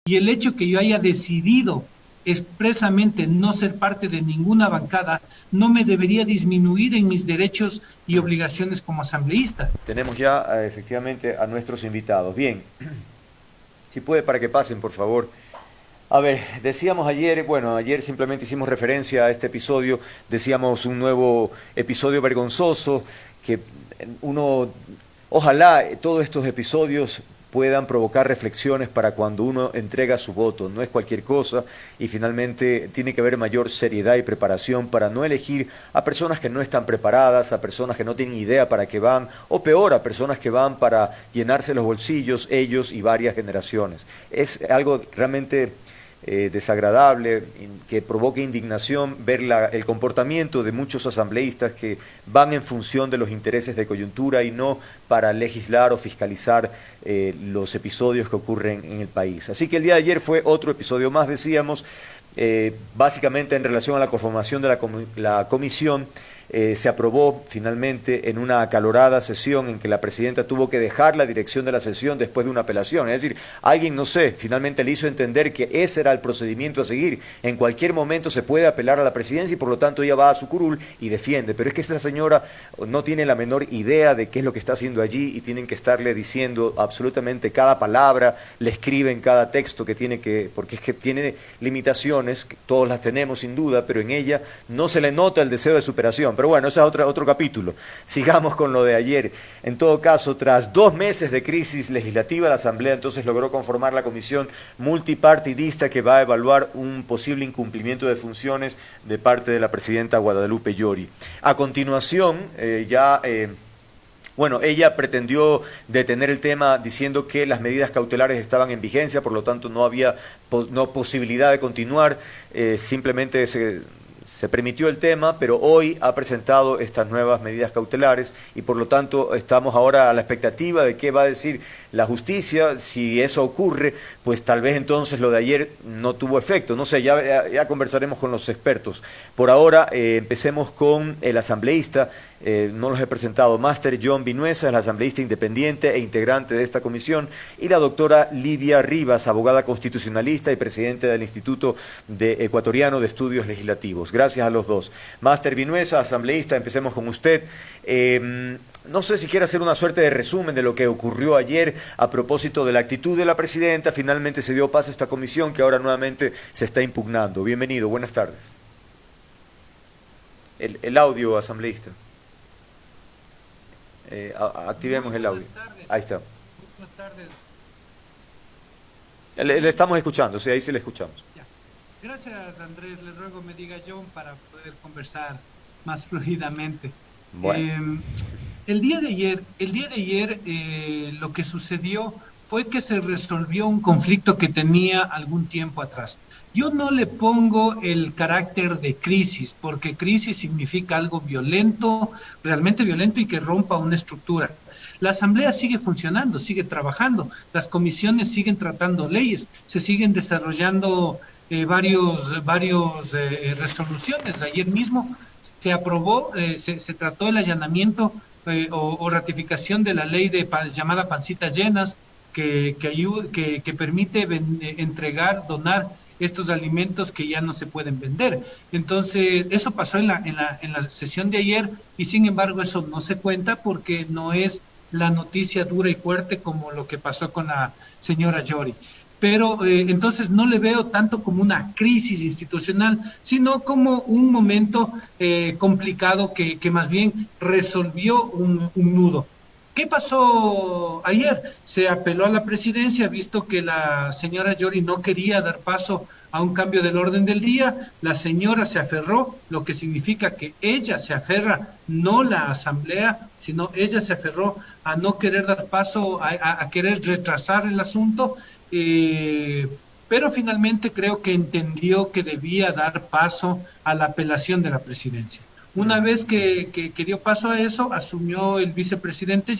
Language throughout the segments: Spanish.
y el hecho que yo haya decidido expresamente no ser parte de ninguna bancada no me debería disminuir en mis derechos y obligaciones como asambleísta. Tenemos ya efectivamente a nuestros invitados. Bien, si puede para que pasen, por favor. A ver, decíamos ayer, bueno, ayer simplemente hicimos referencia a este episodio, decíamos un nuevo episodio vergonzoso, que uno, ojalá todos estos episodios puedan provocar reflexiones para cuando uno entrega su voto. No es cualquier cosa y finalmente tiene que haber mayor seriedad y preparación para no elegir a personas que no están preparadas, a personas que no tienen idea para qué van, o peor, a personas que van para llenarse los bolsillos, ellos y varias generaciones. Es algo realmente desagradable, que provoque indignación ver el comportamiento de muchos asambleístas que van en función de los intereses de coyuntura y no para legislar o fiscalizar los episodios que ocurren en el país. Así que el día de ayer fue otro episodio más, decíamos, básicamente en relación a la conformación de la comisión. Se aprobó finalmente en una acalorada sesión en que la presidenta tuvo que dejar la dirección de la sesión después de una apelación. Es decir, alguien, no sé, finalmente le hizo entender que ese era el procedimiento a seguir. En cualquier momento se puede apelar a la presidencia y por lo tanto ella va a su curul y defiende. Pero es que esta señora no tiene la menor idea de qué es lo que está haciendo allí y tienen que estarle diciendo absolutamente cada palabra, le escriben cada texto que tiene que, porque es que tiene limitaciones, que todos las tenemos sin duda, pero en ella no se le nota el deseo de superación. Pero bueno, ese es otro capítulo. Sigamos con lo de ayer. En todo caso, tras 2 meses de crisis legislativa, la Asamblea entonces logró conformar la comisión multipartidista que va a evaluar un posible incumplimiento de funciones de parte de la presidenta Guadalupe Llori. A continuación, bueno, ella pretendió detener el tema diciendo que las medidas cautelares estaban en vigencia, por lo tanto no había posibilidad de continuar, simplemente se permitió el tema, pero hoy ha presentado estas nuevas medidas cautelares y por lo tanto estamos ahora a la expectativa de qué va a decir la justicia. Si eso ocurre, pues tal vez entonces lo de ayer no tuvo efecto. No sé, ya conversaremos con los expertos. Por ahora empecemos con el asambleísta. No los he presentado. Máster John Vinuesa, el asambleísta independiente e integrante de esta comisión, y la doctora Livia Rivas, abogada constitucionalista y presidente del Instituto Ecuatoriano de Estudios Legislativos. Gracias a los dos. Máster Vinuesa, asambleísta, empecemos con usted. No sé si quiere hacer una suerte de resumen de lo que ocurrió ayer a propósito de la actitud de la presidenta. Finalmente se dio paso a esta comisión que ahora nuevamente se está impugnando. Bienvenido, buenas tardes. El audio, asambleísta. Activemos el audio. Ahí está. Buenas tardes. Le estamos escuchando, sí, ahí sí le escuchamos. Ya. Gracias, Andrés. Le ruego me diga John para poder conversar más fluidamente. Bueno. El día de ayer lo que sucedió fue que se resolvió un conflicto que tenía algún tiempo atrás. Yo no le pongo el carácter de crisis, porque crisis significa algo violento, realmente violento y que rompa una estructura. La Asamblea sigue funcionando, sigue trabajando, las comisiones siguen tratando leyes, se siguen desarrollando varios resoluciones. Ayer mismo se aprobó, se trató el allanamiento o ratificación de la ley llamada pancitas llenas, que permite entregar, donar estos alimentos que ya no se pueden vender. Entonces, eso pasó en la sesión de ayer y sin embargo eso no se cuenta porque no es la noticia dura y fuerte como lo que pasó con la señora Llori. Pero entonces no le veo tanto como una crisis institucional, sino como un momento complicado que más bien resolvió un nudo. ¿Qué pasó ayer? Se apeló a la presidencia, visto que la señora Llori no quería dar paso a un cambio del orden del día. La señora se aferró, lo que significa que ella se aferra, no la asamblea, sino ella se aferró a no querer dar paso, a querer retrasar el asunto, pero finalmente creo que entendió que debía dar paso a la apelación de la presidencia. Una vez que dio paso a eso, asumió el vicepresidente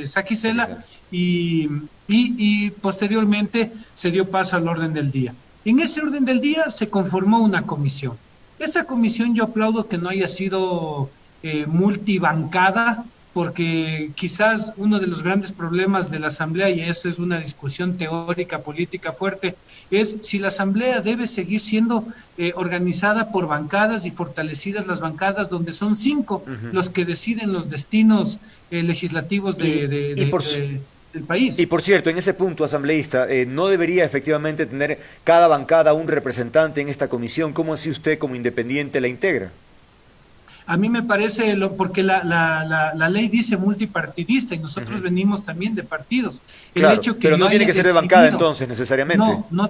Saquicela, y posteriormente se dio paso al orden del día. En ese orden del día se conformó una comisión. Esta comisión yo aplaudo que no haya sido multibancada, porque quizás uno de los grandes problemas de la Asamblea, y eso es una discusión teórica, política fuerte, es si la Asamblea debe seguir siendo organizada por bancadas y fortalecidas las bancadas donde son 5 los que deciden los destinos legislativos del país. Y por cierto, en ese punto, asambleísta, ¿no debería efectivamente tener cada bancada un representante en esta comisión? ¿Cómo así usted como independiente la integra? A mí me parece, porque la ley dice multipartidista y nosotros venimos también de partidos. El Claro, hecho que pero yo no tiene haya que ser de decidido, bancada entonces, necesariamente. no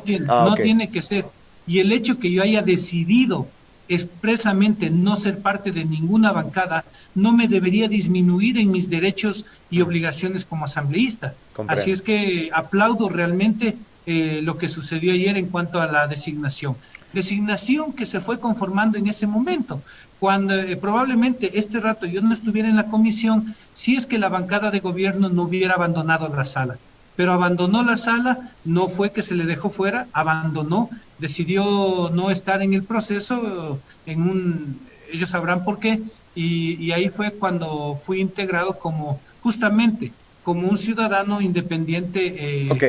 Ok. tiene que ser. Y el hecho que yo haya decidido expresamente no ser parte de ninguna bancada no me debería disminuir en mis derechos y obligaciones como asambleísta. Comprendo. Así es que aplaudo realmente lo que sucedió ayer en cuanto a la designación. Designación que se fue conformando en ese momento, cuando probablemente este rato yo no estuviera en la comisión, si es que la bancada de gobierno no hubiera abandonado la sala. Pero abandonó la sala, no fue que se le dejó fuera, abandonó, decidió no estar en el proceso, ellos sabrán por qué, y ahí fue cuando fui integrado justamente, como un ciudadano independiente Ok.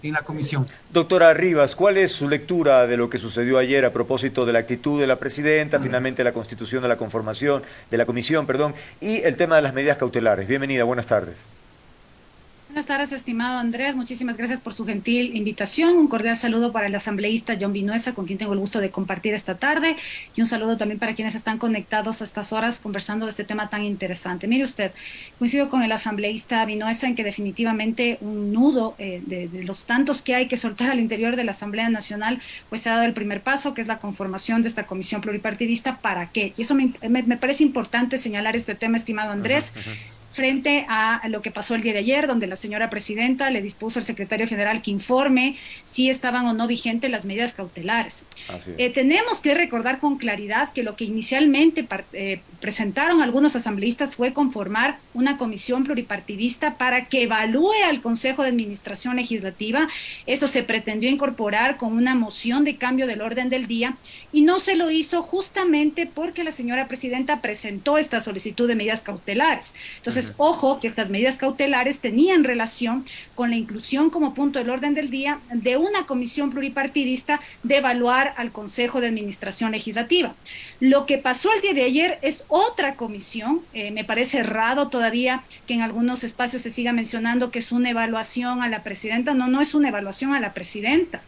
en la comisión. Doctora Rivas, ¿cuál es su lectura de lo que sucedió ayer a propósito de la actitud de la presidenta, finalmente la constitución de la conformación, de la comisión, perdón, y el tema de las medidas cautelares? Bienvenida, buenas tardes. Buenas tardes, estimado Andrés. Muchísimas gracias por su gentil invitación. Un cordial saludo para el asambleísta John Vinuesa, con quien tengo el gusto de compartir esta tarde, y un saludo también para quienes están conectados a estas horas conversando de este tema tan interesante. Mire usted, coincido con el asambleísta Vinuesa en que definitivamente un nudo de los tantos que hay que soltar al interior de la Asamblea Nacional, pues se ha dado el primer paso, que es la conformación de esta comisión pluripartidista. ¿Para qué? Y eso me parece importante señalar este tema, estimado Andrés. Frente a lo que pasó el día de ayer, donde la señora presidenta le dispuso al secretario general que informe si estaban o no vigentes las medidas cautelares. Tenemos que recordar con claridad que lo que inicialmente presentaron algunos asambleístas fue conformar una comisión pluripartidista para que evalúe al Consejo de Administración Legislativa. Eso se pretendió incorporar con una moción de cambio del orden del día, y no se lo hizo justamente porque la señora presidenta presentó esta solicitud de medidas cautelares. Entonces, ojo, que estas medidas cautelares tenían relación con la inclusión como punto del orden del día de una comisión pluripartidista de evaluar al Consejo de Administración Legislativa. Lo que pasó el día de ayer es otra comisión. Me parece errado todavía que en algunos espacios se siga mencionando que es una evaluación a la presidenta. No, no es una evaluación a la presidenta.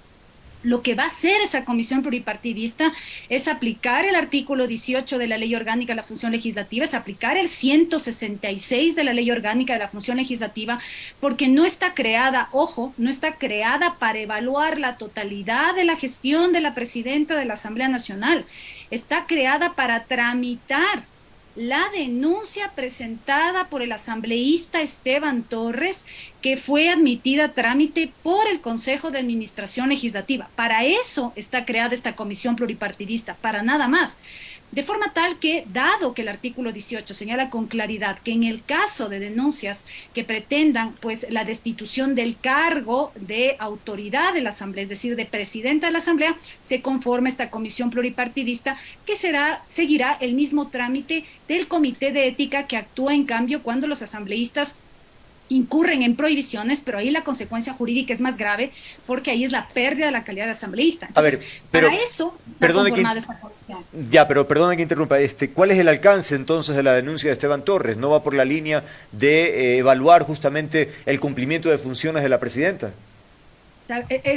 Lo que va a hacer esa comisión pluripartidista es aplicar el artículo 18 de la Ley Orgánica de la Función Legislativa, es aplicar el 166 de la Ley Orgánica de la Función Legislativa, porque no está creada, ojo, no está creada para evaluar la totalidad de la gestión de la presidenta de la Asamblea Nacional. Está creada para tramitar la denuncia presentada por el asambleísta Esteban Torres, que fue admitida a trámite por el Consejo de Administración Legislativa. Para eso está creada esta comisión pluripartidista, para nada más. De forma tal que, dado que el artículo 18 señala con claridad que en el caso de denuncias que pretendan pues la destitución del cargo de autoridad de la Asamblea, es decir, de presidenta de la Asamblea, se conforma esta comisión pluripartidista que seguirá el mismo trámite del Comité de Ética, que actúa en cambio cuando los asambleístas incurren en prohibiciones, pero ahí la consecuencia jurídica es más grave, porque ahí es la pérdida de la calidad de asambleísta. Entonces, a ver, pero, para eso está conformada esta comisión. Ya, pero perdone que interrumpa. ¿Cuál es el alcance entonces de la denuncia de Esteban Torres? ¿No va por la línea de evaluar justamente el cumplimiento de funciones de la presidenta?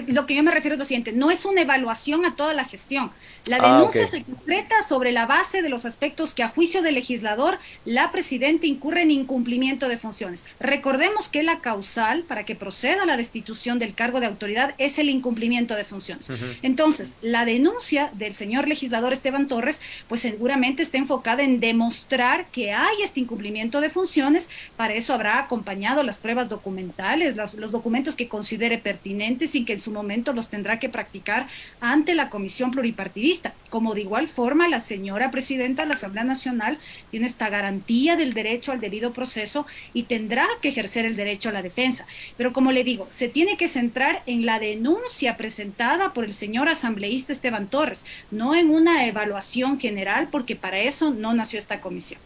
Lo que yo me refiero es lo siguiente: no es una evaluación a toda la gestión. La denuncia se concreta sobre la base de los aspectos que, a juicio del legislador, la presidenta incurre en incumplimiento de funciones. Recordemos que la causal para que proceda la destitución del cargo de autoridad es el incumplimiento de funciones. Entonces, la denuncia del señor legislador Esteban Torres, pues seguramente está enfocada en demostrar que hay este incumplimiento de funciones. Para eso habrá acompañado las pruebas documentales, los documentos que considere pertinentes, y que en su momento los tendrá que practicar ante la comisión pluripartidista. Como de igual forma la señora presidenta de la Asamblea Nacional tiene esta garantía del derecho al debido proceso y tendrá que ejercer el derecho a la defensa. Pero, como le digo, se tiene que centrar en la denuncia presentada por el señor asambleísta Esteban Torres, no en una evaluación general, porque para eso no nació esta comisión.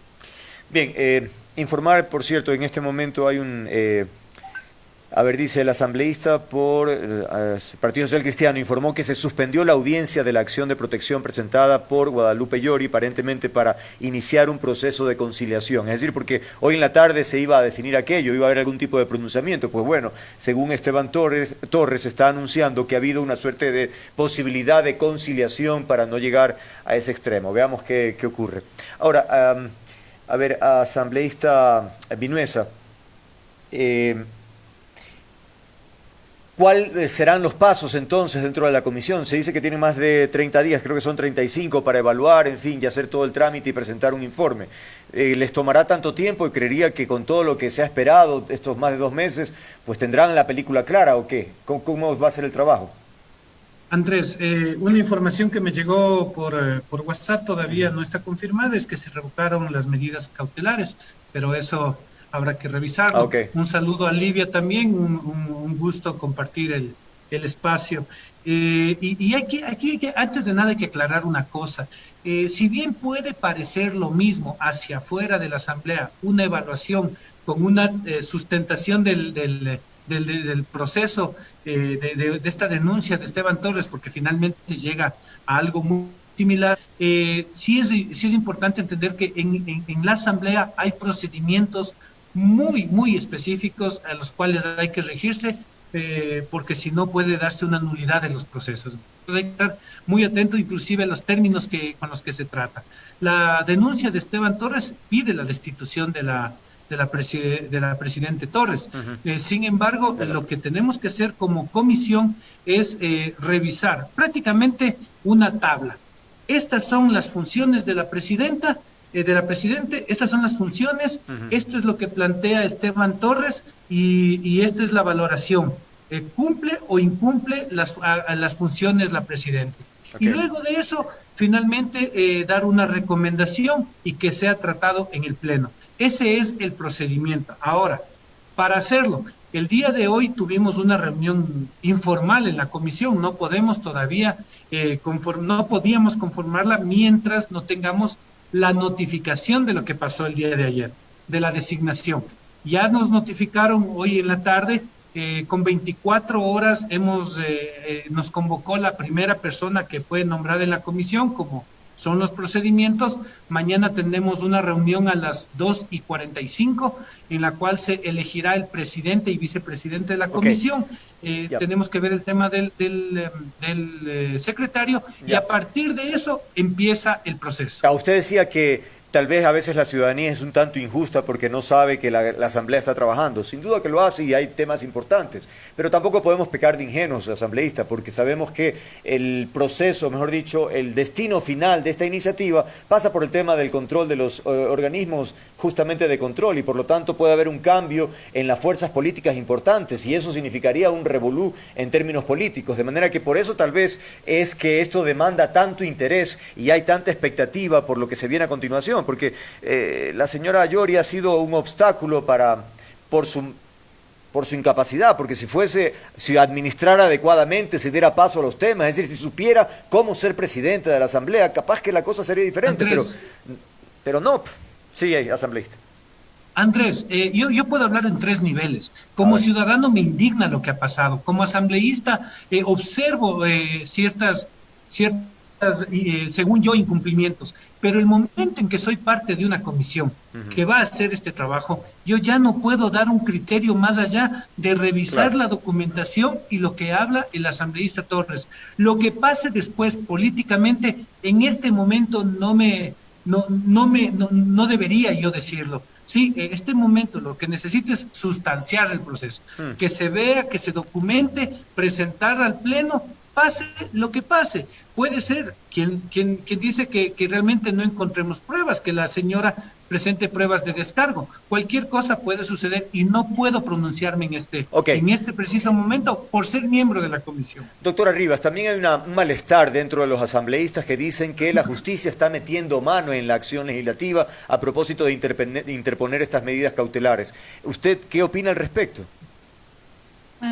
Bien, informar, por cierto, en este momento hay un... a ver, dice el asambleísta por Partido Social Cristiano, informó que se suspendió la audiencia de la acción de protección presentada por Guadalupe Llori, aparentemente para iniciar un proceso de conciliación. Es decir, porque hoy en la tarde se iba a definir aquello, iba a haber algún tipo de pronunciamiento. Pues bueno, según Esteban Torres está anunciando que ha habido una suerte de posibilidad de conciliación para no llegar a ese extremo. Veamos qué ocurre. Ahora, a ver, asambleísta Vinuesa, ¿cuáles serán los pasos entonces dentro de la comisión? Se dice que tiene más de 30 días, creo que son 35 para evaluar, en fin, y hacer todo el trámite y presentar un informe. ¿Les tomará tanto tiempo y creería que con todo lo que se ha esperado estos más de 2 meses, pues tendrán la película clara o qué? ¿Cómo va a ser el trabajo? Andrés, una información que me llegó por WhatsApp todavía no está confirmada, es que se revocaron las medidas cautelares, pero eso habrá que revisarlo. Okay. Un saludo a Livia también, un gusto compartir el espacio. Y antes de nada hay que aclarar una cosa. Si bien puede parecer lo mismo hacia afuera de la Asamblea, una evaluación con una sustentación del proceso de esta denuncia de Esteban Torres, porque finalmente llega a algo muy similar, sí es importante entender que en la Asamblea hay procedimientos muy específicos a los cuales hay que regirse, porque si no puede darse una nulidad en los procesos. Hay que estar muy atento inclusive a los términos con los que se trata. La denuncia de Esteban Torres pide la destitución de la presidente Torres. Sin embargo, lo que tenemos que hacer como comisión es revisar prácticamente una tabla. Estas son las funciones de la presidenta, presidente, estas son las funciones, esto es lo que plantea Esteban Torres y esta es la valoración. ¿Cumple o incumple las funciones la presidenta? Okay. Y luego de eso, finalmente, dar una recomendación y que sea tratado en el Pleno. Ese es el procedimiento. Ahora, para hacerlo, el día de hoy tuvimos una reunión informal en la comisión, no podemos todavía, no podíamos conformarla mientras no tengamos la notificación de lo que pasó el día de ayer, de la designación. Ya nos notificaron hoy en la tarde, con 24 horas nos convocó la primera persona que fue nombrada en la comisión, como son los procedimientos. Mañana tenemos una reunión a las 2:45 en la cual se elegirá el presidente y vicepresidente de la comisión. Tenemos que ver el tema del secretario y a partir de eso empieza el proceso. Usted decía que tal vez a veces la ciudadanía es un tanto injusta porque no sabe que la Asamblea está trabajando. Sin duda que lo hace y hay temas importantes, pero tampoco podemos pecar de ingenuos, asambleístas, porque sabemos que el proceso, mejor dicho, el destino final de esta iniciativa pasa por el tema del control de los organismos justamente de control y por lo tanto puede haber un cambio en las fuerzas políticas importantes y eso significaría un revolú en términos políticos, de manera que por eso tal vez es que esto demanda tanto interés y hay tanta expectativa por lo que se viene a continuación, porque la señora Llori ha sido un obstáculo por su incapacidad, porque si administrara adecuadamente, se diera paso a los temas, es decir, si supiera cómo ser presidente de la Asamblea, capaz que la cosa sería diferente, pero no. Sí, asambleísta. Andrés, yo puedo hablar en 3 niveles. Como ciudadano me indigna lo que ha pasado. Como asambleísta observo ciertas según yo, incumplimientos. Pero el momento en que soy parte de una comisión que va a hacer este trabajo, yo ya no puedo dar un criterio más allá de revisar la documentación y lo que habla el asambleísta Torres. Lo que pase después políticamente, en este momento no debería yo decirlo. Sí, en este momento lo que necesito es sustanciar el proceso, que se vea, que se documente, presentar al Pleno, pase lo que pase. Puede ser quien dice que realmente no encontremos pruebas, que la señora presente pruebas de descargo. Cualquier cosa puede suceder y no puedo pronunciarme en este preciso momento por ser miembro de la comisión. Doctora Rivas, también hay un malestar dentro de los asambleístas que dicen que la justicia está metiendo mano en la acción legislativa a propósito de interponer estas medidas cautelares. ¿Usted qué opina al respecto?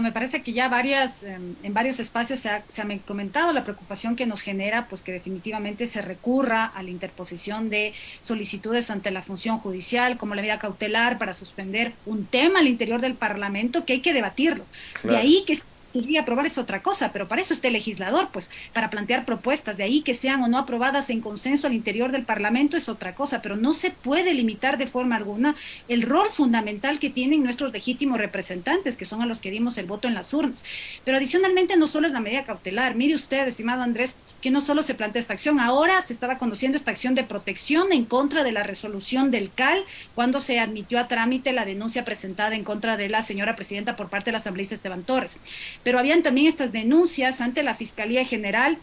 Me parece que ya en varios espacios se ha comentado la preocupación que nos genera, pues que definitivamente se recurra a la interposición de solicitudes ante la función judicial como la medida cautelar para suspender un tema al interior del Parlamento que hay que debatirlo. De Claro. ahí que sería aprobar es otra cosa, pero para eso está el legislador, pues, para plantear propuestas, de ahí que sean o no aprobadas en consenso al interior del Parlamento es otra cosa, pero no se puede limitar de forma alguna el rol fundamental que tienen nuestros legítimos representantes, que son a los que dimos el voto en las urnas. Pero adicionalmente no solo es la medida cautelar, mire usted, estimado Andrés, que no solo se plantea esta acción, ahora se estaba conduciendo esta acción de protección en contra de la resolución del CAL cuando se admitió a trámite la denuncia presentada en contra de la señora presidenta por parte del asambleísta Esteban Torres. Pero habían también estas denuncias ante la Fiscalía General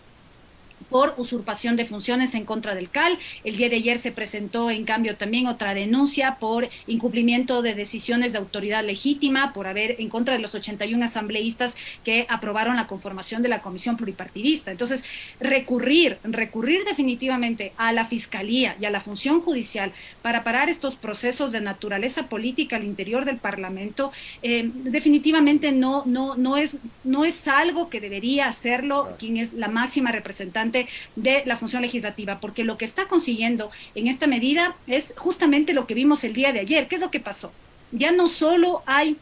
por usurpación de funciones en contra del CAL. El día de ayer se presentó, en cambio, también otra denuncia por incumplimiento de decisiones de autoridad legítima, por haber en contra de los 81 asambleístas que aprobaron la conformación de la Comisión Pluripartidista. Entonces, recurrir definitivamente a la Fiscalía y a la función judicial para parar estos procesos de naturaleza política al interior del Parlamento, definitivamente no es algo que debería hacerlo quien es la máxima representante de la función legislativa, porque lo que está consiguiendo en esta medida es justamente lo que vimos el día de ayer. ¿Qué es lo que pasó? Ya no solo hay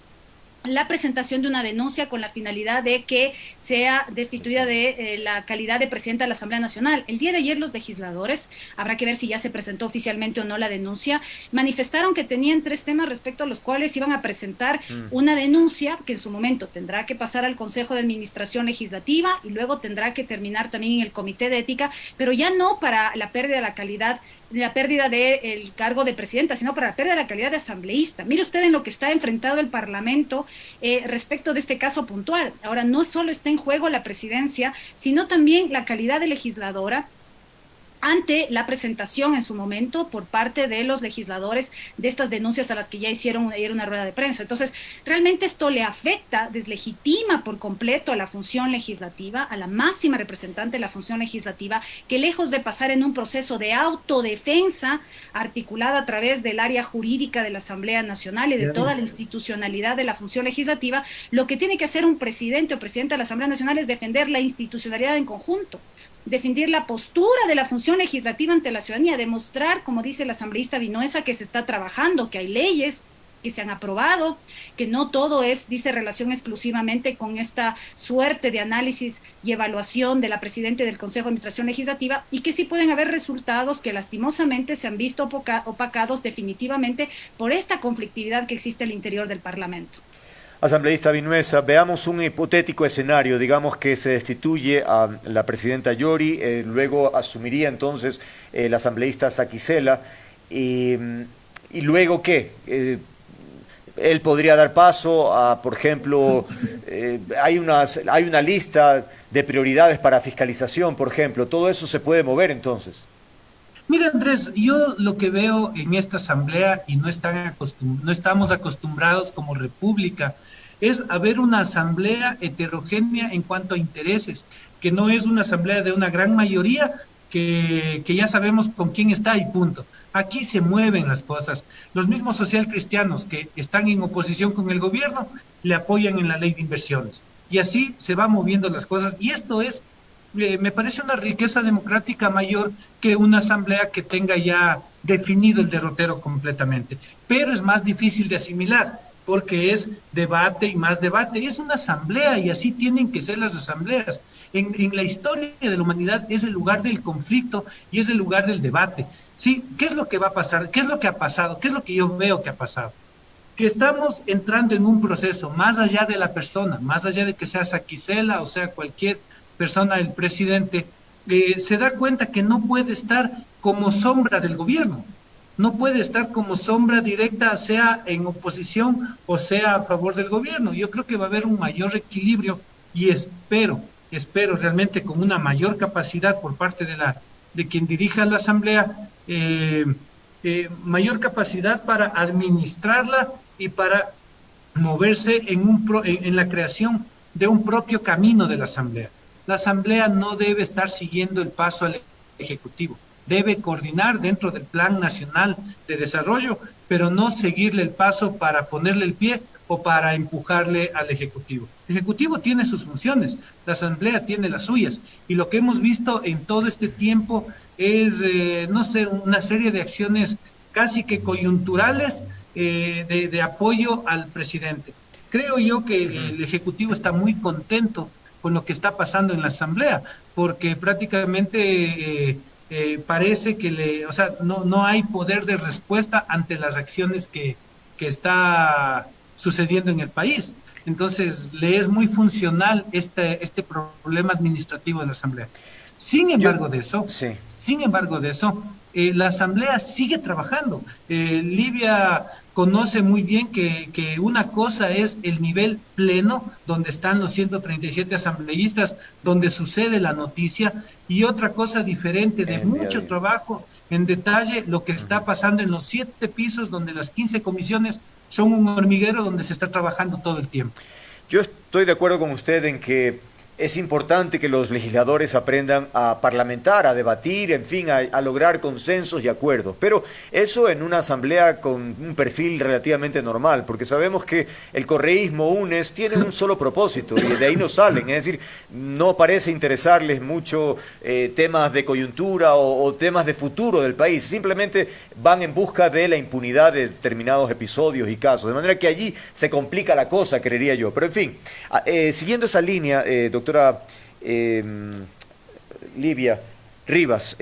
la presentación de una denuncia con la finalidad de que sea destituida de la calidad de presidenta de la Asamblea Nacional. El día de ayer los legisladores, habrá que ver si ya se presentó oficialmente o no la denuncia, manifestaron que tenían 3 temas respecto a los cuales iban a presentar una denuncia que en su momento tendrá que pasar al Consejo de Administración Legislativa y luego tendrá que terminar también en el Comité de Ética, pero ya no para la pérdida de la calidad, la pérdida del cargo de presidenta, sino para la pérdida de la calidad de asambleísta. Mire usted en lo que está enfrentado el Parlamento respecto de este caso puntual. Ahora, no solo está en juego la presidencia, sino también la calidad de legisladora ante la presentación en su momento por parte de los legisladores de estas denuncias a las que ya hicieron ayer una rueda de prensa. Entonces, realmente esto le afecta, deslegitima por completo a la función legislativa, a la máxima representante de la función legislativa, que lejos de pasar en un proceso de autodefensa articulada a través del área jurídica de la Asamblea Nacional y de toda la institucionalidad de la función legislativa, lo que tiene que hacer un presidente o presidenta de la Asamblea Nacional es defender la institucionalidad en conjunto, defender la postura de la función legislativa ante la ciudadanía, demostrar, como dice el asambleísta Vinuesa, que se está trabajando, que hay leyes que se han aprobado, que no todo es, dice, relación exclusivamente con esta suerte de análisis y evaluación de la presidenta del Consejo de Administración Legislativa, y que sí pueden haber resultados que lastimosamente se han visto opacados definitivamente por esta conflictividad que existe al interior del Parlamento. Asambleísta Vinuesa, veamos un hipotético escenario, digamos que se destituye a la presidenta Yori, luego asumiría entonces el asambleísta Saquicela, y luego ¿qué? Él podría dar paso a, por ejemplo, hay una lista de prioridades para fiscalización, por ejemplo, todo eso se puede mover entonces. Mira, Andrés, yo lo que veo en esta asamblea, y no estamos acostumbrados como república, es haber una asamblea heterogénea en cuanto a intereses, que no es una asamblea de una gran mayoría que ya sabemos con quién está y punto. Aquí se mueven las cosas. Los mismos socialcristianos que están en oposición con el gobierno le apoyan en la ley de inversiones. Y así se van moviendo las cosas. Y esto es, me parece una riqueza democrática mayor que una asamblea que tenga ya definido el derrotero completamente. Pero es más difícil de asimilar, porque es debate y más debate. Y es una asamblea y así tienen que ser las asambleas. En la historia de la humanidad es el lugar del conflicto y es el lugar del debate. ¿Sí? ¿Qué es lo que va a pasar? ¿Qué es lo que ha pasado? ¿Qué es lo que yo veo que ha pasado? Que estamos entrando en un proceso más allá de la persona, más allá de que sea Saquicela o sea cualquier persona del presidente, se da cuenta que no puede estar como sombra del gobierno, no puede estar como sombra directa, sea en oposición o sea a favor del gobierno. Yo creo que va a haber un mayor equilibrio y espero realmente con una mayor capacidad por parte de quien dirija la asamblea, mayor capacidad para administrarla y para moverse en la creación de un propio camino de la asamblea. La asamblea no debe estar siguiendo el paso al ejecutivo, debe coordinar dentro del Plan Nacional de Desarrollo, pero no seguirle el paso para ponerle el pie o para empujarle al Ejecutivo. El Ejecutivo tiene sus funciones, la Asamblea tiene las suyas, y lo que hemos visto en todo este tiempo es, no sé, una serie de acciones casi que coyunturales de apoyo al presidente. Creo yo que el Ejecutivo está muy contento con lo que está pasando en la Asamblea, porque prácticamente parece que o sea, no hay poder de respuesta ante las acciones que está sucediendo en el país. Entonces, le es muy funcional este problema administrativo de la Asamblea. Sin embargo de eso, Sí. sin embargo de eso, la Asamblea sigue trabajando. Livia conoce muy bien que una cosa es el nivel pleno, donde están los 137 asambleístas, donde sucede la noticia, y otra cosa diferente de mucho trabajo en detalle, lo que está pasando en los 7 pisos, donde las 15 comisiones son un hormiguero donde se está trabajando todo el tiempo. Yo estoy de acuerdo con usted en que es importante que los legisladores aprendan a parlamentar, a debatir, en fin, a lograr consensos y acuerdos. Pero eso en una asamblea con un perfil relativamente normal, porque sabemos que el correísmo, UNES, tiene un solo propósito y de ahí no salen. Es decir, no parece interesarles mucho temas de coyuntura o temas de futuro del país. Simplemente van en busca de la impunidad de determinados episodios y casos. De manera que allí se complica la cosa, creería yo. Pero en fin, siguiendo esa línea, doctora Livia Rivas,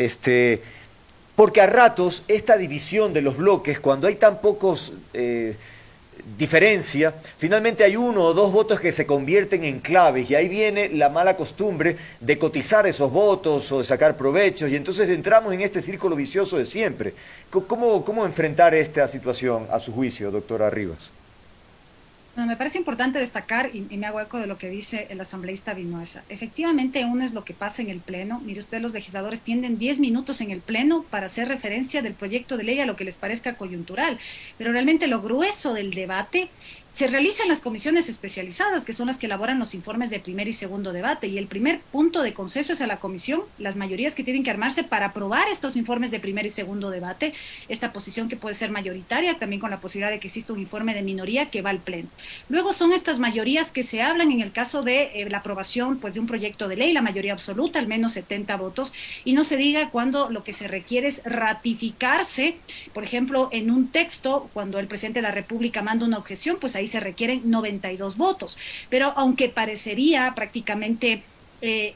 porque a ratos esta división de los bloques, cuando hay tan pocos diferencia, finalmente hay 1 o 2 votos que se convierten en claves y ahí viene la mala costumbre de cotizar esos votos o de sacar provechos y entonces entramos en este círculo vicioso de siempre. ¿Cómo enfrentar esta situación a su juicio, doctora Rivas? Me parece importante destacar, y me hago eco de lo que dice el asambleísta Vinuesa. Efectivamente, uno es lo que pasa en el Pleno. Mire usted, los legisladores tienen 10 minutos en el Pleno para hacer referencia del proyecto de ley a lo que les parezca coyuntural. Pero realmente lo grueso del debate se realiza en las comisiones especializadas, que son las que elaboran los informes de primer y segundo debate. Y el primer punto de consenso es a la comisión, las mayorías que tienen que armarse para aprobar estos informes de primer y segundo debate, esta posición que puede ser mayoritaria, también con la posibilidad de que exista un informe de minoría que va al Pleno. Luego son estas mayorías que se hablan en el caso de la aprobación pues, de un proyecto de ley, la mayoría absoluta, al menos 70 votos, y no se diga cuando lo que se requiere es ratificarse, por ejemplo, en un texto, cuando el presidente de la República manda una objeción, pues ahí se requieren 92 votos. Pero aunque parecería prácticamente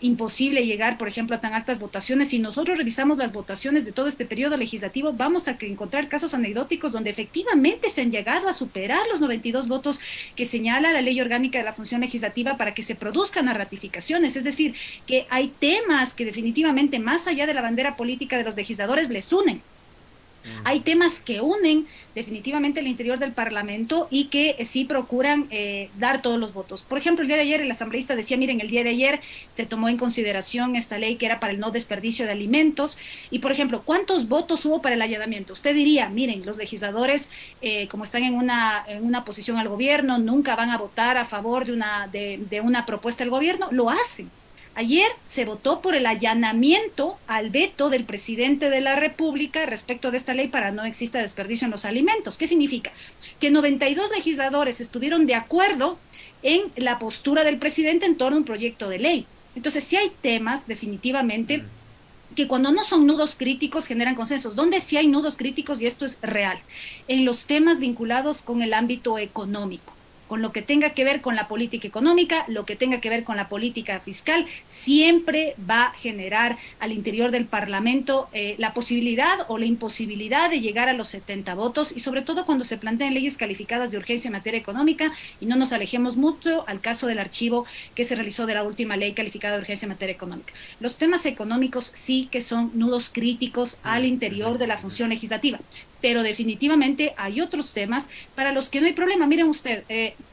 imposible llegar, por ejemplo, a tan altas votaciones, si nosotros revisamos las votaciones de todo este periodo legislativo, vamos a encontrar casos anecdóticos donde efectivamente se han llegado a superar los 92 votos que señala la Ley Orgánica de la Función Legislativa para que se produzcan las ratificaciones. Es decir, que hay temas que definitivamente, más allá de la bandera política de los legisladores, les unen. Hay temas que unen definitivamente el interior del Parlamento y que sí procuran dar todos los votos. Por ejemplo, el día de ayer el asambleísta decía, miren, el día de ayer se tomó en consideración esta ley que era para el no desperdicio de alimentos y, por ejemplo, ¿cuántos votos hubo para el allanamiento? Usted diría, miren, los legisladores, como están en una posición al gobierno, nunca van a votar a favor de una propuesta del gobierno, lo hacen. Ayer se votó por el allanamiento al veto del presidente de la República respecto de esta ley para no exista desperdicio en los alimentos. ¿Qué significa? Que 92 legisladores estuvieron de acuerdo en la postura del presidente en torno a un proyecto de ley. Entonces, sí hay temas, definitivamente, que cuando no son nudos críticos generan consensos. ¿Dónde sí hay nudos críticos? Y esto es real. En los temas vinculados con el ámbito económico, con lo que tenga que ver con la política económica, lo que tenga que ver con la política fiscal, siempre va a generar al interior del Parlamento la posibilidad o la imposibilidad de llegar a los 70 votos y sobre todo cuando se plantean leyes calificadas de urgencia en materia económica y no nos alejemos mucho al caso del archivo que se realizó de la última ley calificada de urgencia en materia económica. Los temas económicos sí que son nudos críticos al interior de la función legislativa. Pero definitivamente hay otros temas para los que no hay problema. Miren usted,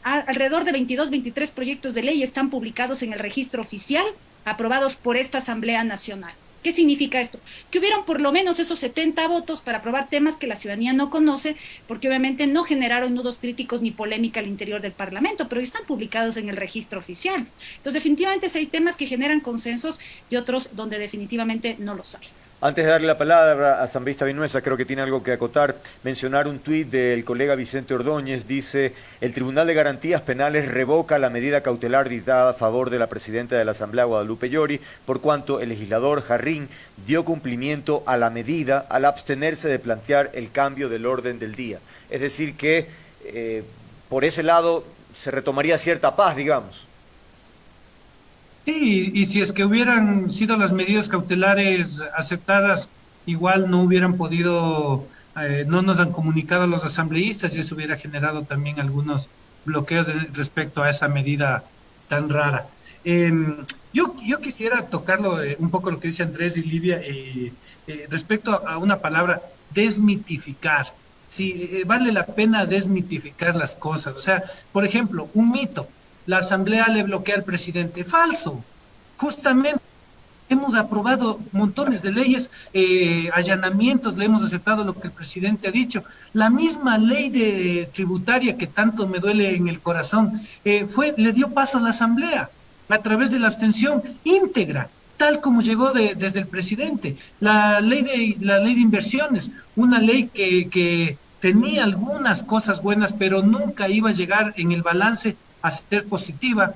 alrededor de 22, 23 proyectos de ley están publicados en el registro oficial, aprobados por esta Asamblea Nacional. ¿Qué significa esto? Que hubieron por lo menos esos 70 votos para aprobar temas que la ciudadanía no conoce, porque obviamente no generaron nudos críticos ni polémica al interior del Parlamento, pero están publicados en el registro oficial. Entonces, definitivamente sí hay temas que generan consensos y otros donde definitivamente no los hay. Antes de darle la palabra a asambleísta Vinuesa, creo que tiene algo que acotar, mencionar un tuit del colega Vicente Ordóñez, dice: el Tribunal de Garantías Penales revoca la medida cautelar dictada a favor de la presidenta de la Asamblea, Guadalupe Llori, por cuanto el legislador Jarrín dio cumplimiento a la medida al abstenerse de plantear el cambio del orden del día. Es decir que por ese lado se retomaría cierta paz, digamos. Sí, y si es que hubieran sido las medidas cautelares aceptadas, igual no hubieran podido, no nos han comunicado a los asambleístas y eso hubiera generado también algunos bloqueos respecto a esa medida tan rara. Yo quisiera tocarlo un poco lo que dice Andrés y Livia respecto a una palabra, desmitificar. Sí, vale la pena desmitificar las cosas. O sea, por ejemplo, un mito: la Asamblea le bloquea al presidente. Falso. Justamente hemos aprobado montones de leyes, allanamientos, le hemos aceptado lo que el presidente ha dicho. La misma ley de tributaria que tanto me duele en el corazón, le dio paso a la Asamblea a través de la abstención íntegra, tal como llegó desde el presidente. La ley de inversiones, una ley que tenía algunas cosas buenas, pero nunca iba a llegar en el balance a ser positiva,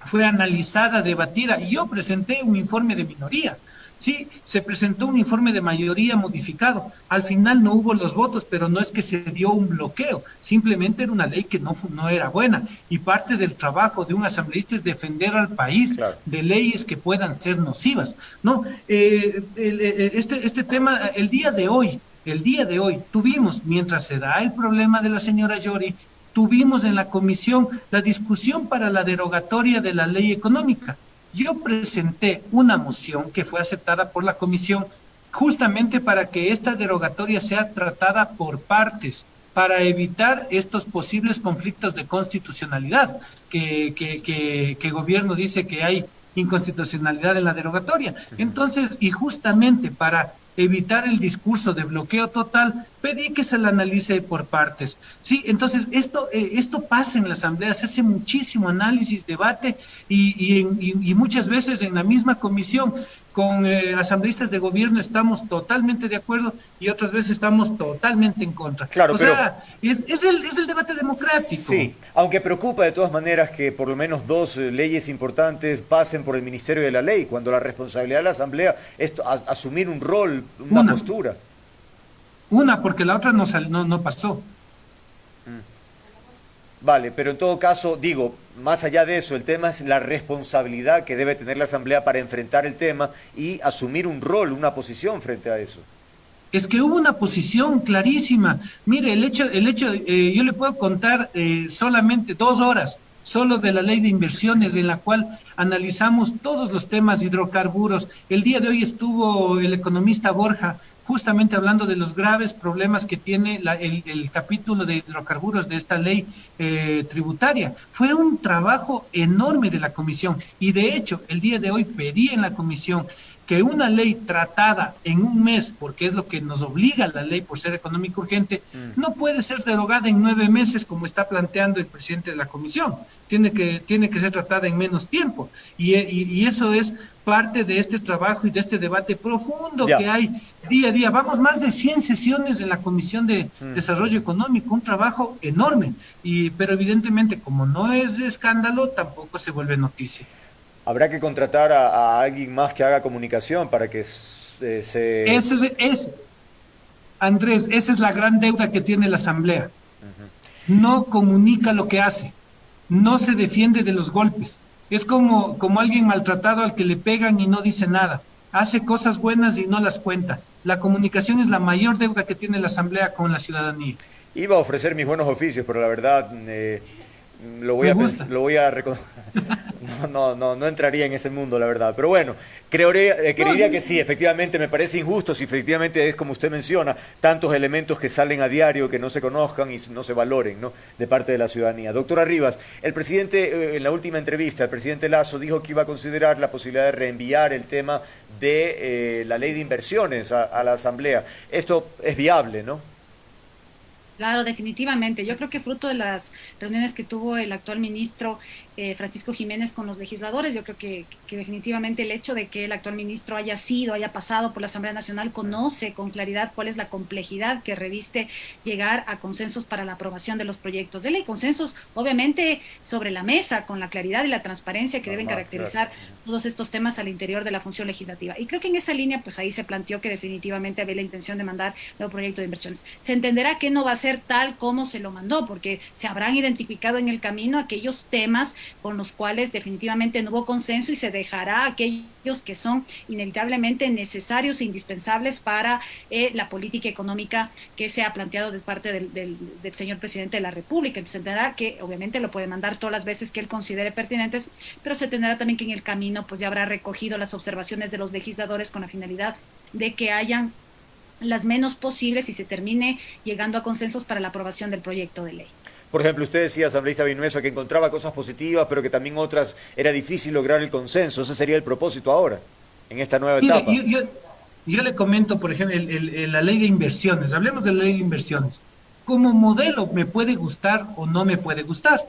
fue analizada, debatida, y yo presenté un informe de minoría. Sí, se presentó un informe de mayoría modificado. Al final no hubo los votos, pero no es que se dio un bloqueo, simplemente era una ley que no era buena. Y parte del trabajo de un asambleísta es defender al país, claro, de leyes que puedan ser nocivas. No, este tema, el día de hoy, tuvimos, mientras se da el problema de la señora Llori, tuvimos en la comisión la discusión para la derogatoria de la ley económica. Yo presenté una moción que fue aceptada por la comisión justamente para que esta derogatoria sea tratada por partes, para evitar estos posibles conflictos de constitucionalidad, que el gobierno dice que hay inconstitucionalidad en la derogatoria. Entonces, y justamente para evitar el discurso de bloqueo total, pedí que se la analice por partes. Sí, entonces esto pasa en la Asamblea, se hace muchísimo análisis, debate, y muchas veces en la misma comisión con asambleístas de gobierno estamos totalmente de acuerdo y otras veces estamos totalmente en contra. Claro, o sea, es el debate democrático. Sí, aunque preocupa de todas maneras que por lo menos dos leyes importantes pasen por el Ministerio de la Ley, cuando la responsabilidad de la Asamblea es asumir un rol, una postura. Una, porque la otra no pasó. Vale, pero en todo caso, digo, más allá de eso, el tema es la responsabilidad que debe tener la Asamblea para enfrentar el tema y asumir un rol, una posición frente a eso. Es que hubo una posición clarísima. Mire, yo le puedo contar solamente 2 horas, solo de la ley de inversiones, en la cual analizamos todos los temas de hidrocarburos. El día de hoy estuvo el economista Borja justamente hablando de los graves problemas que tiene el capítulo de hidrocarburos de esta ley tributaria. Fue un trabajo enorme de la comisión y de hecho el día de hoy pedí en la comisión que una ley tratada en un mes, porque es lo que nos obliga la ley por ser económico urgente, no puede ser derogada en 9 meses como está planteando el presidente de la comisión. Tiene que ser tratada en menos tiempo. Y eso es parte de este trabajo y de este debate profundo que hay día a día. Vamos más de 100 sesiones en la Comisión de Desarrollo Económico, un trabajo enorme. Pero evidentemente, como no es escándalo, tampoco se vuelve noticia. Habrá que contratar a alguien más que haga comunicación para que Andrés, esa es la gran deuda que tiene la Asamblea. No comunica lo que hace, no se defiende de los golpes. Es como alguien maltratado al que le pegan y no dice nada. Hace cosas buenas y no las cuenta. La comunicación es la mayor deuda que tiene la Asamblea con la ciudadanía. Iba a ofrecer mis buenos oficios, pero la verdad lo voy a reconocer. No entraría en ese mundo, la verdad. Pero bueno, creería que sí, efectivamente me parece injusto si efectivamente es como usted menciona, tantos elementos que salen a diario que no se conozcan y no se valoren, ¿no?, de parte de la ciudadanía. Doctora Rivas, el presidente, en la última entrevista, el presidente Lasso dijo que iba a considerar la posibilidad de reenviar el tema de la ley de inversiones a la Asamblea. Esto es viable, ¿no? Claro, definitivamente. Yo creo que fruto de las reuniones que tuvo el actual ministro Francisco Jiménez con los legisladores. Yo creo que definitivamente el hecho de que el actual ministro haya pasado por la Asamblea Nacional, conoce con claridad cuál es la complejidad que reviste llegar a consensos para la aprobación de los proyectos de ley. Consensos, obviamente, sobre la mesa, con la claridad y la transparencia que deben caracterizar todos estos temas al interior de la función legislativa. Y creo que en esa línea, pues ahí se planteó que definitivamente había la intención de mandar el proyecto de inversiones. Se entenderá que no va a ser tal como se lo mandó, porque se habrán identificado en el camino aquellos temas con los cuales definitivamente no hubo consenso, y se dejará aquellos que son inevitablemente necesarios e indispensables para la política económica que se ha planteado de parte del señor presidente de la República. Entonces se entenderá que obviamente lo puede mandar todas las veces que él considere pertinentes, pero se entenderá también que en el camino pues ya habrá recogido las observaciones de los legisladores con la finalidad de que hayan las menos posibles y se termine llegando a consensos para la aprobación del proyecto de ley. Por ejemplo, usted decía, asambleísta Vinuesa, que encontraba cosas positivas, pero que también otras era difícil lograr el consenso. Ese sería el propósito ahora, en esta nueva etapa. Yo le comento, por ejemplo, la ley de inversiones. Hablemos de la ley de inversiones. Como modelo me puede gustar o no me puede gustar.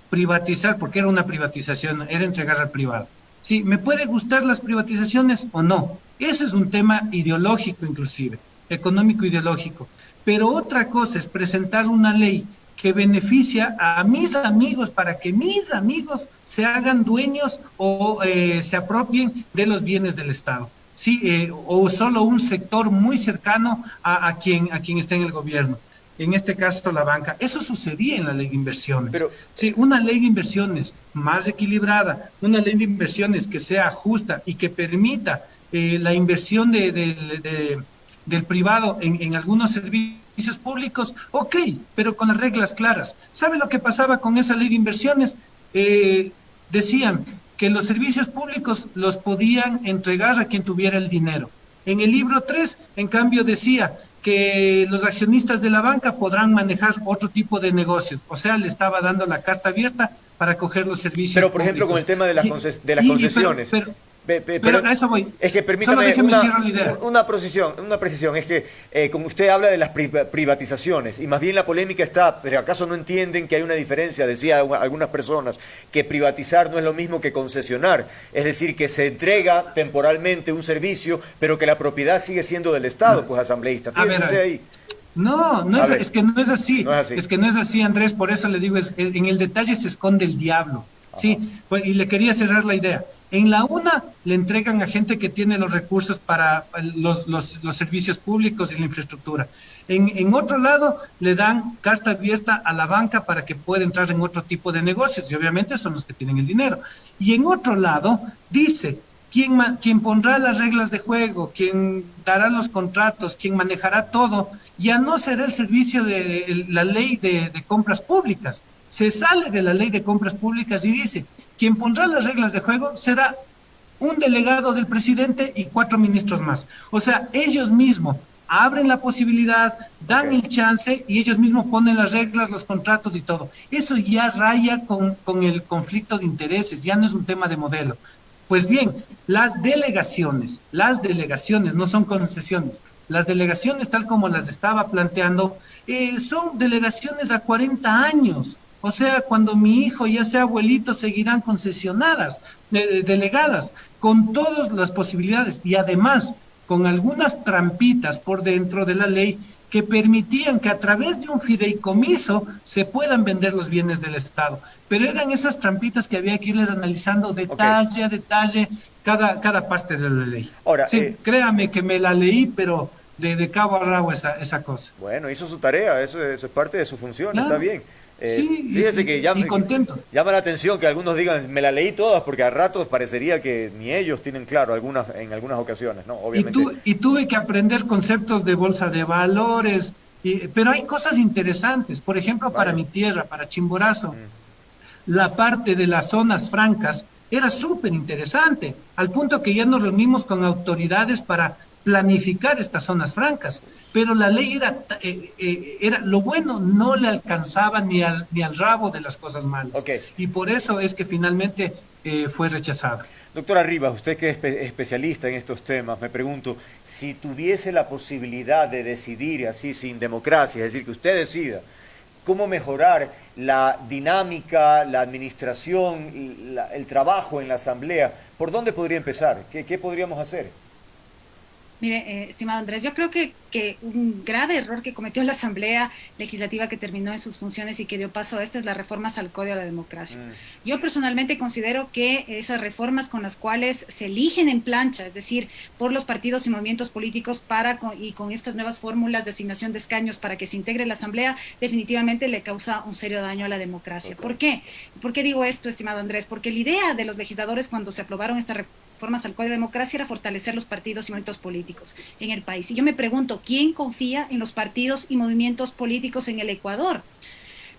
Privatizar, porque era una privatización, era entregar al privado. Sí, me puede gustar las privatizaciones o no. Eso es un tema ideológico inclusive, económico ideológico. Pero otra cosa es presentar una ley que beneficia a mis amigos para que mis amigos se hagan dueños o se apropien de los bienes del Estado. Sí, o solo un sector muy cercano a quien está en el gobierno. En este caso la banca. Eso sucedía en la ley de inversiones. Pero, sí, una ley de inversiones más equilibrada, una ley de inversiones que sea justa y que permita la inversión del privado en algunos servicios públicos, ok, pero con las reglas claras. ¿Sabe lo que pasaba con esa ley de inversiones? Decían que los servicios públicos los podían entregar a quien tuviera el dinero. En el libro 3, en cambio, decía que los accionistas de la banca podrán manejar otro tipo de negocios. O sea, le estaba dando la carta abierta para coger los servicios Pero, por ejemplo, con el tema de las concesiones. Pero a eso voy. Es que permítame una precisión. Es que como usted habla de las privatizaciones, y más bien la polémica está, pero ¿acaso no entienden que hay una diferencia? Decía algunas personas, que privatizar no es lo mismo que concesionar. Es decir, que se entrega temporalmente un servicio, pero que la propiedad sigue siendo del Estado, pues, asambleísta. Fíjese usted ahí. Es que no es así. Es que no es así, Andrés, por eso le digo, en el detalle se esconde el diablo. Sí, pues, y le quería cerrar la idea. En la una le entregan a gente que tiene los recursos para los servicios públicos y la infraestructura. En otro lado le dan carta abierta a la banca para que pueda entrar en otro tipo de negocios, y obviamente son los que tienen el dinero. Y en otro lado dice, quien pondrá las reglas de juego, quien dará los contratos, quien manejará todo, ya no será el servicio de la ley de compras públicas. Se sale de la ley de compras públicas y dice, quien pondrá las reglas de juego será un delegado del presidente y 4 ministros más. O sea, ellos mismos abren la posibilidad, dan el chance y ellos mismos ponen las reglas, los contratos y todo. Eso ya raya con el conflicto de intereses, ya no es un tema de modelo. Pues bien, las delegaciones no son concesiones. Las delegaciones, tal como las estaba planteando, son delegaciones a 40 años. O sea, cuando mi hijo ya sea abuelito, seguirán concesionadas, delegadas, con todas las posibilidades y además con algunas trampitas por dentro de la ley que permitían que a través de un fideicomiso se puedan vender los bienes del Estado. Pero eran esas trampitas que había que irles analizando detalle a detalle cada parte de la ley. Ahora, sí, créame que me la leí, pero de cabo a rabo esa cosa. Bueno, hizo su tarea, eso es parte de su función, claro. Está bien. Sí, fíjese que contento. Llama la atención que algunos digan, me la leí todas, porque a ratos parecería que ni ellos tienen claro en algunas ocasiones, ¿no? Obviamente. Y tuve que aprender conceptos de bolsa de valores, pero hay cosas interesantes. Por ejemplo, para mi tierra, para Chimborazo, la parte de las zonas francas era súper interesante, al punto que ya nos reunimos con autoridades para planificar estas zonas francas. Pero la ley era lo bueno, no le alcanzaba ni al rabo de las cosas malas. Y por eso es que finalmente fue rechazado. Doctora Rivas, usted que es especialista en estos temas, me pregunto, si tuviese la posibilidad de decidir así sin democracia, es decir, que usted decida, cómo mejorar la dinámica, la administración, el trabajo en la Asamblea. ¿Por dónde podría empezar? ¿Qué podríamos hacer? Mire, estimado Andrés, yo creo que un grave error que cometió la Asamblea Legislativa que terminó en sus funciones y que dio paso a esta es las reformas al Código de la Democracia. Yo personalmente considero que esas reformas con las cuales se eligen en plancha, es decir, por los partidos y movimientos políticos y con estas nuevas fórmulas de asignación de escaños para que se integre la Asamblea, definitivamente le causa un serio daño a la democracia. Okay. ¿Por qué? ¿Por qué digo esto, estimado Andrés? Porque la idea de los legisladores cuando se aprobaron estas reformas al Código de la Democracia era fortalecer los partidos y movimientos políticos en el país. Y yo me pregunto, ¿quién confía en los partidos y movimientos políticos en el Ecuador?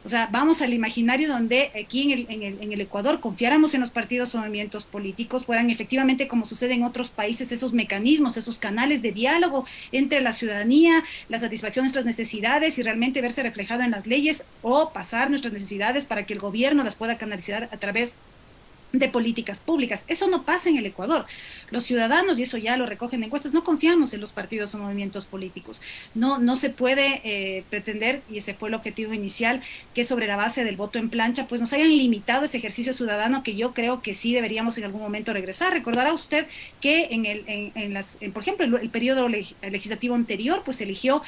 O sea, vamos al imaginario donde aquí en el Ecuador confiáramos en los partidos o movimientos políticos, fueran efectivamente, como sucede en otros países, esos mecanismos, esos canales de diálogo entre la ciudadanía, la satisfacción de nuestras necesidades y realmente verse reflejado en las leyes o pasar nuestras necesidades para que el gobierno las pueda canalizar a través de políticas públicas. Eso no pasa en el Ecuador. Los ciudadanos, y eso ya lo recogen encuestas, no confiamos en los partidos o movimientos políticos. No se puede pretender, y ese fue el objetivo inicial, que sobre la base del voto en plancha, pues nos hayan limitado ese ejercicio ciudadano que yo creo que sí deberíamos en algún momento regresar. Recordará usted que por ejemplo, el periodo legislativo anterior, pues se eligió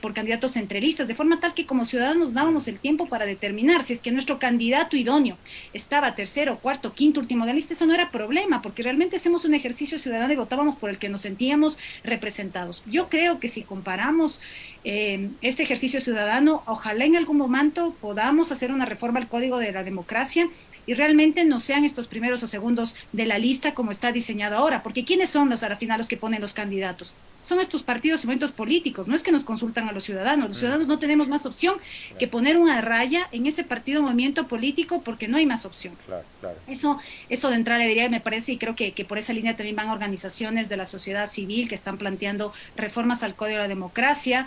por candidatos centralistas, de forma tal que como ciudadanos dábamos el tiempo para determinar si es que nuestro candidato idóneo estaba tercero, cuarto, quinto, último de la lista. Eso no era problema, porque realmente hacemos un ejercicio ciudadano y votábamos por el que nos sentíamos representados. Yo creo que si comparamos este ejercicio ciudadano, ojalá en algún momento podamos hacer una reforma al Código de la Democracia y realmente no sean estos primeros o segundos de la lista como está diseñado ahora, porque ¿quiénes son a la final los que ponen los candidatos? Son estos partidos y movimientos políticos, no es que nos consultan a los ciudadanos no tenemos más opción que poner una raya en ese partido o movimiento político porque no hay más opción. Claro. Eso de entrada le diría, me parece, y creo que por esa línea también van organizaciones de la sociedad civil que están planteando reformas al Código de la Democracia,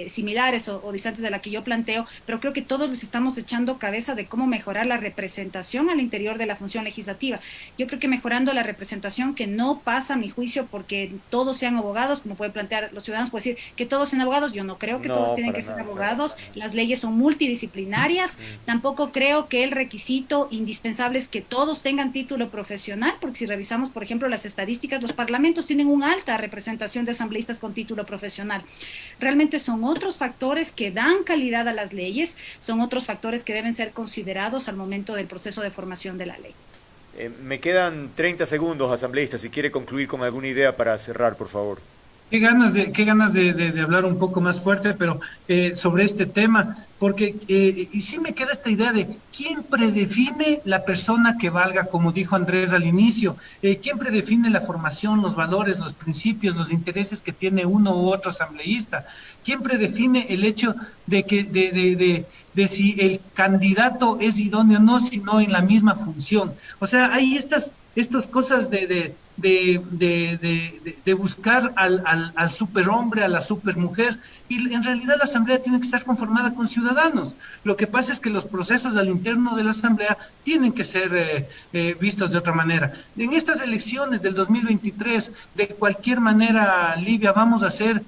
similares o distantes de la que yo planteo, pero creo que todos les estamos echando cabeza de cómo mejorar la representación al interior de la función legislativa. Yo creo que mejorando la representación, que no pasa a mi juicio porque todos sean abogados, como pueden plantear los ciudadanos, puede decir que todos sean abogados. Yo no creo que todos tienen que ser abogados, las leyes son multidisciplinarias, tampoco creo que el requisito indispensable es que todos tengan título profesional, porque si revisamos, por ejemplo, las estadísticas, los parlamentos tienen una alta representación de asambleístas con título profesional. Realmente son otros factores que dan calidad a las leyes, son otros factores que deben ser considerados al momento del proceso de formación de la ley. Me quedan 30 segundos, asambleísta, si quiere concluir con alguna idea para cerrar, por favor. Qué ganas de hablar un poco más fuerte, pero sobre este tema, porque y sí me queda esta idea de quién predefine la persona que valga, como dijo Andrés al inicio, quién predefine la formación, los valores, los principios, los intereses que tiene uno u otro asambleísta, quién predefine el hecho de que de si el candidato es idóneo o no, sino en la misma función. O sea, hay estas cosas de buscar al superhombre, a la supermujer, y en realidad la Asamblea tiene que estar conformada con ciudadanos. Lo que pasa es que los procesos al interno de la Asamblea tienen que ser vistos de otra manera. En estas elecciones del 2023, de cualquier manera, Livia, vamos a hacer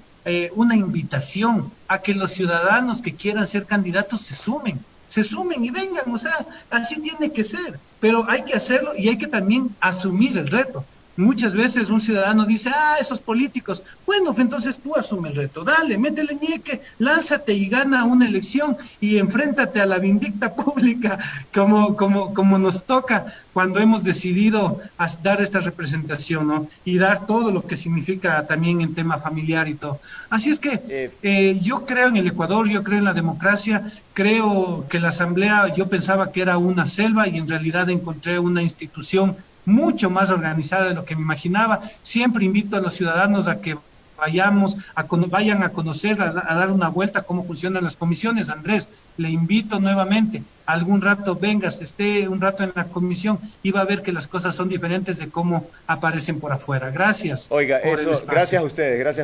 una invitación a que los ciudadanos que quieran ser candidatos se sumen y vengan, o sea, así tiene que ser, pero hay que hacerlo y hay que también asumir el reto. Muchas veces un ciudadano dice, esos políticos, bueno, pues entonces tú asume el reto, dale, métele ñeque, lánzate y gana una elección y enfréntate a la vindicta pública como nos toca cuando hemos decidido dar esta representación, ¿no? Y dar todo lo que significa también en tema familiar y todo. Así es que yo creo en el Ecuador, yo creo en la democracia, creo que la Asamblea, yo pensaba que era una selva y en realidad encontré una institución mucho más organizada de lo que me imaginaba. Siempre invito a los ciudadanos a que vayan a conocer, a dar una vuelta a cómo funcionan las comisiones. Andrés, le invito nuevamente, algún rato vengas, esté un rato en la comisión y va a ver que las cosas son diferentes de cómo aparecen por afuera. Gracias. Oiga, gracias a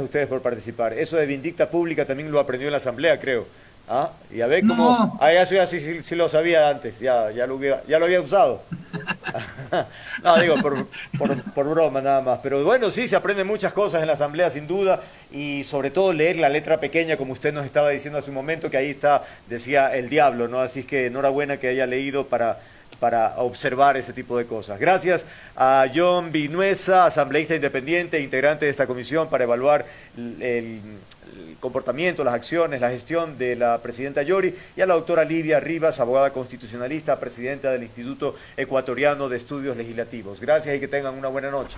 ustedes por participar. Eso de vindicta pública también lo aprendió en la Asamblea, creo. Y a ver cómo... Eso ya sí lo sabía antes, ya lo había usado. No, digo, por broma nada más. Pero bueno, sí, se aprenden muchas cosas en la asamblea, sin duda, y sobre todo leer la letra pequeña, como usted nos estaba diciendo hace un momento, que ahí está, decía el diablo, ¿no? Así es que enhorabuena que haya leído para observar ese tipo de cosas. Gracias a John Vinuesa, asambleísta independiente, integrante de esta comisión para evaluar el comportamiento, las acciones, la gestión de la presidenta Yori, y a la doctora Livia Rivas, abogada constitucionalista, presidenta del Instituto Ecuatoriano de Estudios Legislativos. Gracias y que tengan una buena noche.